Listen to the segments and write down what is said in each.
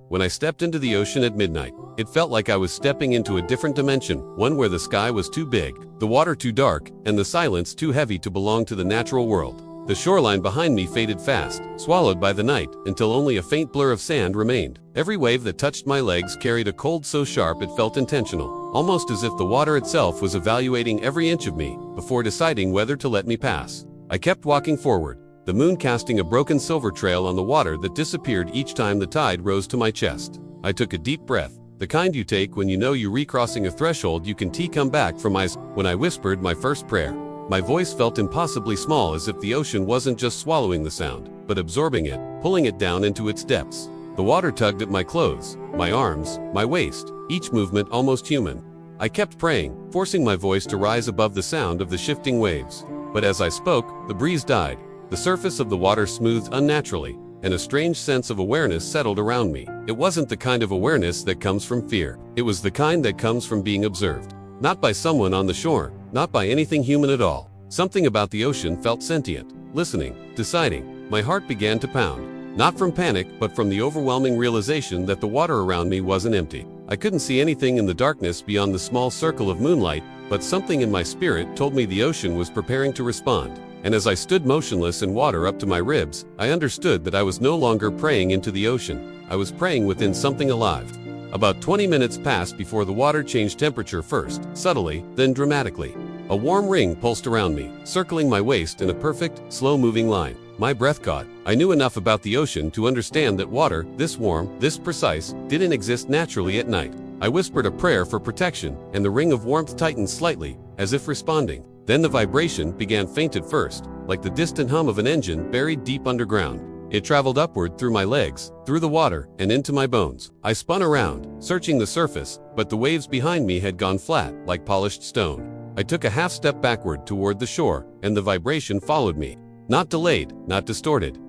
When I stepped into the ocean at midnight, it felt like I was stepping into a different dimension, one where the sky was too big, the water too dark, and the silence too heavy to belong to the natural world. The shoreline behind me faded fast, swallowed by the night, until only a faint blur of sand remained. Every wave that touched my legs carried a cold so sharp it felt intentional, almost as if the water itself was evaluating every inch of me before deciding whether to let me pass. I kept walking forward, the moon casting a broken silver trail on the water that disappeared each time the tide rose to my chest. I took a deep breath, the kind you take when you know you're recrossing a threshold you can come back from. When I whispered my first prayer, my voice felt impossibly small, as if the ocean wasn't just swallowing the sound, but absorbing it, pulling it down into its depths. The water tugged at my clothes, my arms, my waist, each movement almost human. I kept praying, forcing my voice to rise above the sound of the shifting waves. But as I spoke, the breeze died. The surface of the water smoothed unnaturally, and a strange sense of awareness settled around me. It wasn't the kind of awareness that comes from fear. It was the kind that comes from being observed. Not by someone on the shore, not by anything human at all. Something about the ocean felt sentient, listening, deciding. My heart began to pound. Not from panic, but from the overwhelming realization that the water around me wasn't empty. I couldn't see anything in the darkness beyond the small circle of moonlight, but something in my spirit told me the ocean was preparing to respond. And as I stood motionless in water up to my ribs, I understood that I was no longer praying into the ocean. I was praying within something alive. About 20 minutes passed before the water changed temperature, first subtly, then dramatically. A warm ring pulsed around me, circling my waist in a perfect, slow-moving line. My breath caught. I knew enough about the ocean to understand that water, this warm, this precise, didn't exist naturally at night. I whispered a prayer for protection, and the ring of warmth tightened slightly, as if responding. Then the vibration began, faint at first, like the distant hum of an engine buried deep underground. It traveled upward through my legs, through the water, and into my bones. I spun around, searching the surface, but the waves behind me had gone flat, like polished stone. I took a half step backward toward the shore, and the vibration followed me. Not delayed, not distorted.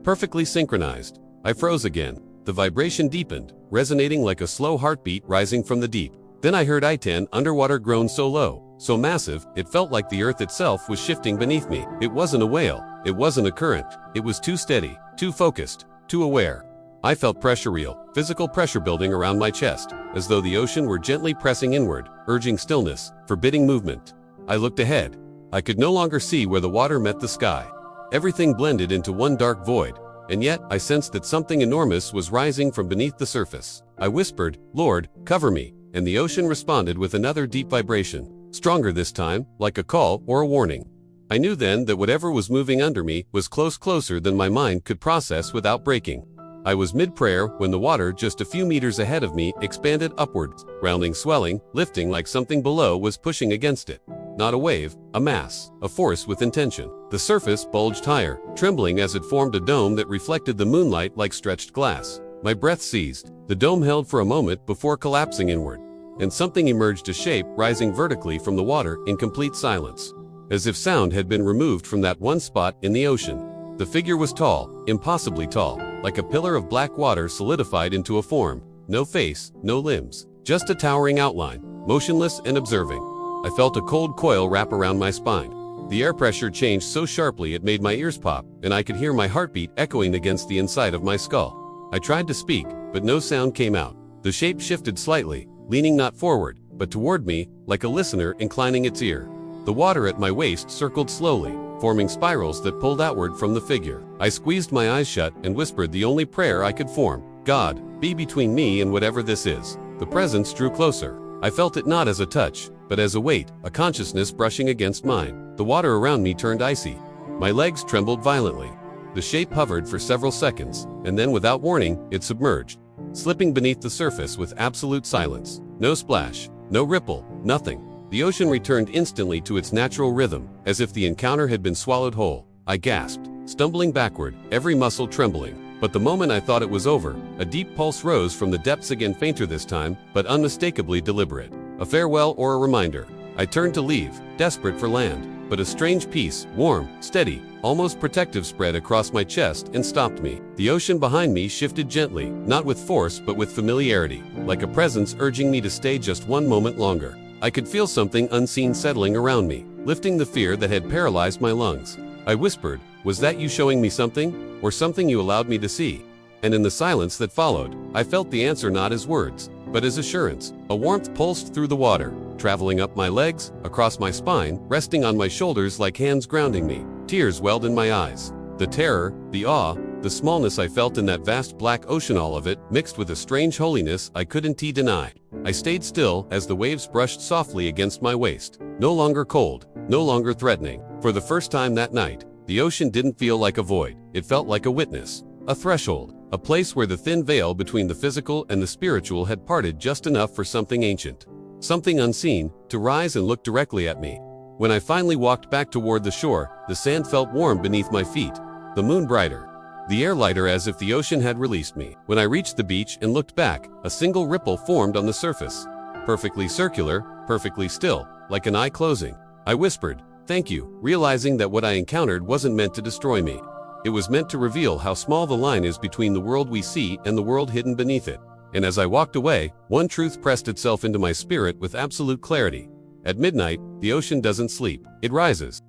Perfectly synchronized. I froze again. The vibration deepened, resonating like a slow heartbeat rising from the deep. Then I heard I-10 underwater groan so low, so massive, it felt like the earth itself was shifting beneath me. It wasn't a whale, it wasn't a current, it was too steady, too focused, too aware. I felt pressure, real, physical pressure building around my chest, as though the ocean were gently pressing inward, urging stillness, forbidding movement. I looked ahead. I could no longer see where the water met the sky. Everything blended into one dark void, and yet I sensed that something enormous was rising from beneath the surface. I whispered, "Lord, cover me," and the ocean responded with another deep vibration. Stronger this time, like a call or a warning. I knew then that whatever was moving under me was closer than my mind could process without breaking. I was mid-prayer when the water just a few meters ahead of me expanded upwards, rounding, swelling, lifting like something below was pushing against it. Not a wave, a mass, a force with intention. The surface bulged higher, trembling as it formed a dome that reflected the moonlight like stretched glass. My breath seized. The dome held for a moment before collapsing inward, and something emerged, a shape rising vertically from the water in complete silence, as if sound had been removed from that one spot in the ocean. The figure was tall, impossibly tall, like a pillar of black water solidified into a form. No face, no limbs, just a towering outline, motionless and observing. I felt a cold coil wrap around my spine. The air pressure changed so sharply it made my ears pop, and I could hear my heartbeat echoing against the inside of my skull. I tried to speak, but no sound came out. The shape shifted slightly, leaning not forward, but toward me, like a listener inclining its ear. The water at my waist circled slowly, forming spirals that pulled outward from the figure. I squeezed my eyes shut and whispered the only prayer I could form. "God, be between me and whatever this is." The presence drew closer. I felt it not as a touch, but as a weight, a consciousness brushing against mine. The water around me turned icy. My legs trembled violently. The shape hovered for several seconds, and then without warning, it submerged, slipping beneath the surface with absolute silence. No splash, no ripple, nothing. The ocean returned instantly to its natural rhythm, as if the encounter had been swallowed whole. I gasped, stumbling backward, every muscle trembling. But the moment I thought it was over, a deep pulse rose from the depths again, fainter this time, but unmistakably deliberate. A farewell or a reminder. I turned to leave, desperate for land, but a strange peace, warm, steady, almost protective, spread across my chest and stopped me. The ocean behind me shifted gently, not with force but with familiarity, like a presence urging me to stay just one moment longer. I could feel something unseen settling around me, lifting the fear that had paralyzed my lungs. I whispered, "Was that you showing me something, or something you allowed me to see?" And in the silence that followed, I felt the answer not as words, but as assurance. A warmth pulsed through the water, traveling up my legs, across my spine, resting on my shoulders like hands grounding me. Tears welled in my eyes. The terror, the awe, the smallness I felt in that vast black ocean, all of it, mixed with a strange holiness I couldn't deny. I stayed still as the waves brushed softly against my waist. No longer cold, no longer threatening. For the first time that night, the ocean didn't feel like a void. It felt like a witness, a threshold, a place where the thin veil between the physical and the spiritual had parted just enough for something ancient, something unseen, to rise and look directly at me. When I finally walked back toward the shore, the sand felt warm beneath my feet, the moon brighter, the air lighter, as if the ocean had released me. When I reached the beach and looked back, a single ripple formed on the surface. Perfectly circular, perfectly still, like an eye closing. I whispered, "Thank you," realizing that what I encountered wasn't meant to destroy me. It was meant to reveal how small the line is between the world we see and the world hidden beneath it. And as I walked away, one truth pressed itself into my spirit with absolute clarity. At midnight, the ocean doesn't sleep. It rises.